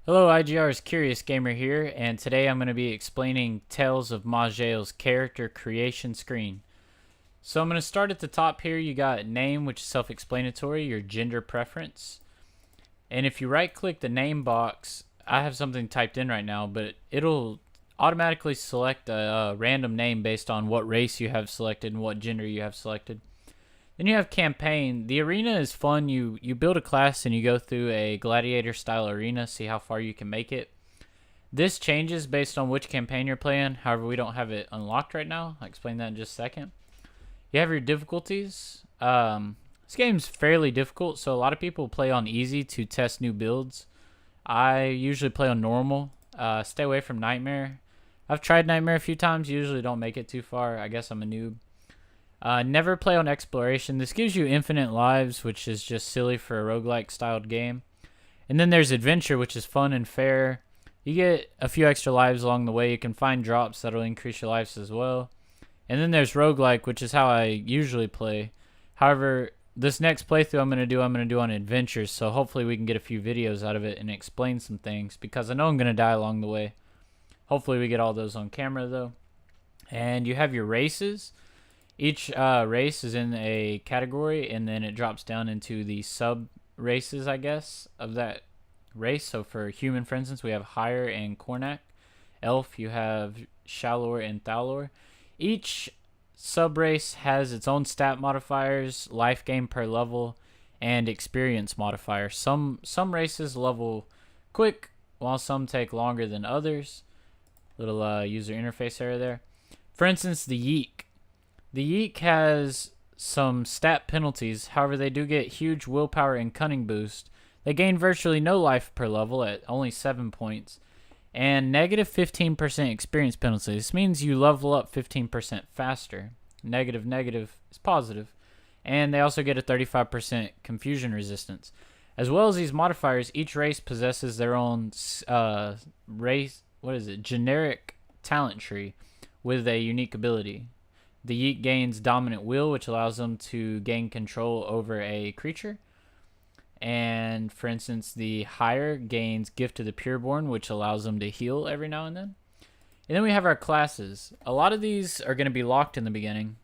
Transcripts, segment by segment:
Hello, IGR's CuriousGamer here, and today I'm going to be explaining Tales of Maj'Eyal's character creation screen. So I'm going to start at the top here. You got name, which is self-explanatory, your gender preference. And if you right-click the name box, I have something typed in right now, but it'll automatically select a random name based on what race you have selected and what gender you have selected. Then you have campaign. The arena is fun. You build a class and you go through a gladiator style arena, see how far you can make it. This changes based on which campaign you're playing. However, we don't have it unlocked right now. I'll explain that in just a second. You have your difficulties. This game's fairly difficult, so a lot of people play on easy to test new builds. I usually play on normal. Stay away from nightmare. I've tried nightmare a few times. Usually don't make it too far. I guess I'm a noob. Never play on exploration. This gives you infinite lives, which is just silly for a roguelike styled game. And then there's adventure, which is fun and fair. You get a few extra lives along the way. You can find drops that'll increase your lives as well. And then there's roguelike, which is how I usually play. However, this next playthrough I'm going to do on adventures, so hopefully we can get a few videos out of it and explain some things, because I know I'm going to die along the way. Hopefully we get all those on camera though. And you have your races. Each race is in a category, and then it drops down into the sub races, I guess, of that race. So for human, for instance, we have Hire and Cornac. Elf, you have Shalor and Thalor. Each sub race has its own stat modifiers, life gain per level, and experience modifiers. Some races level quick, while some take longer than others. Little user interface error there. For instance, the Yeek. The Yeek has some stat penalties, however they do get huge willpower and cunning boost. They gain virtually no life per level at only 7 points, and negative 15% experience penalty. This means you level up 15% faster. Negative is positive. And they also get a 35% confusion resistance. As well as these modifiers, each race possesses their own generic talent tree with a unique ability. The Yeet gains dominant will, which allows them to gain control over a creature. And for instance, the Hire gains Gift to the Pureborn, which allows them to heal every now and then. And then we have our classes. A lot of these are going to be locked in the beginning.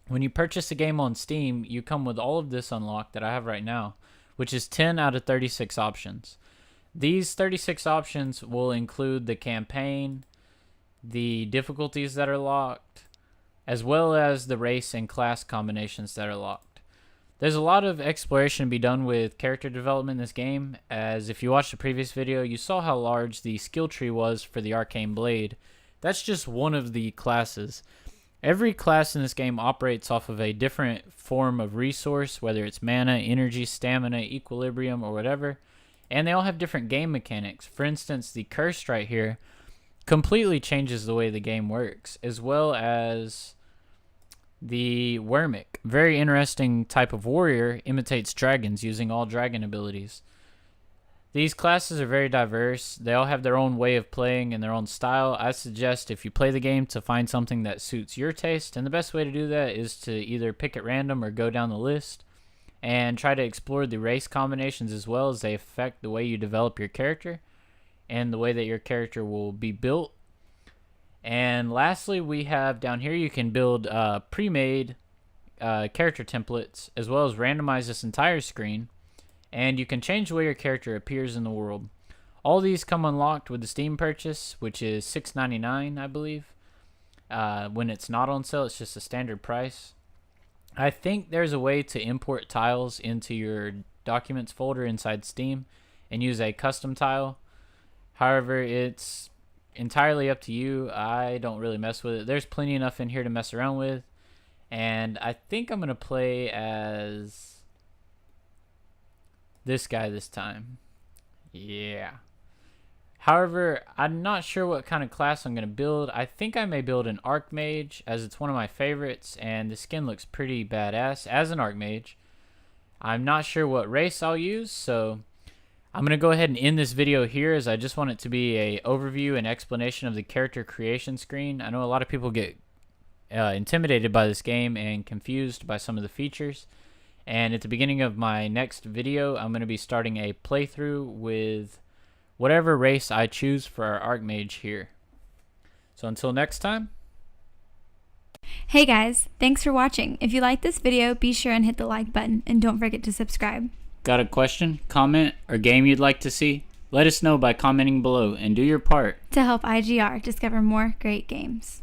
When you purchase a game on Steam, you come with all of this unlocked that I have right now, which is 10 out of 36 options. These 36 options will include the campaign, the difficulties that are locked, as well as the race and class combinations that are locked. There's a lot of exploration to be done with character development in this game, as if you watched the previous video, you saw how large the skill tree was for the Arcane Blade. That's just one of the classes. Every class in this game operates off of a different form of resource, whether it's mana, energy, stamina, equilibrium, or whatever, and they all have different game mechanics. For instance, the Cursed right here completely changes the way the game works, as well as the Wormic. Very interesting type of warrior, imitates dragons using all dragon abilities. These classes are very diverse. They all have their own way of playing and their own style. I suggest if you play the game to find something that suits your taste, and the best way to do that is to either pick at random or go down the list and try to explore the race combinations as well, as they affect the way you develop your character and the way that your character will be built. And lastly, we have down here, you can build pre-made character templates, as well as randomize this entire screen, and you can change the way your character appears in the world. All these come unlocked with the Steam purchase, which is $6.99, I believe. When it's not on sale, it's just a standard price. I think there's a way to import tiles into your documents folder inside Steam and use a custom tile. However, it's entirely up to you. I don't really mess with it. There's plenty enough in here to mess around with. And I think I'm going to play as this guy this time. Yeah. However, I'm not sure what kind of class I'm going to build. I think I may build an Archmage, as it's one of my favorites, and the skin looks pretty badass as an Archmage. I'm not sure what race I'll use, so I'm going to go ahead and end this video here, as I just want it to be a overview and explanation of the character creation screen. I know a lot of people get intimidated by this game and confused by some of the features. And at the beginning of my next video, I'm going to be starting a playthrough with whatever race I choose for our Archmage here. So until next time. Hey guys, thanks for watching. If you like this video, be sure and hit the like button and don't forget to subscribe. Got a question, comment, or game you'd like to see? Let us know by commenting below and do your part To help IGR discover more great games.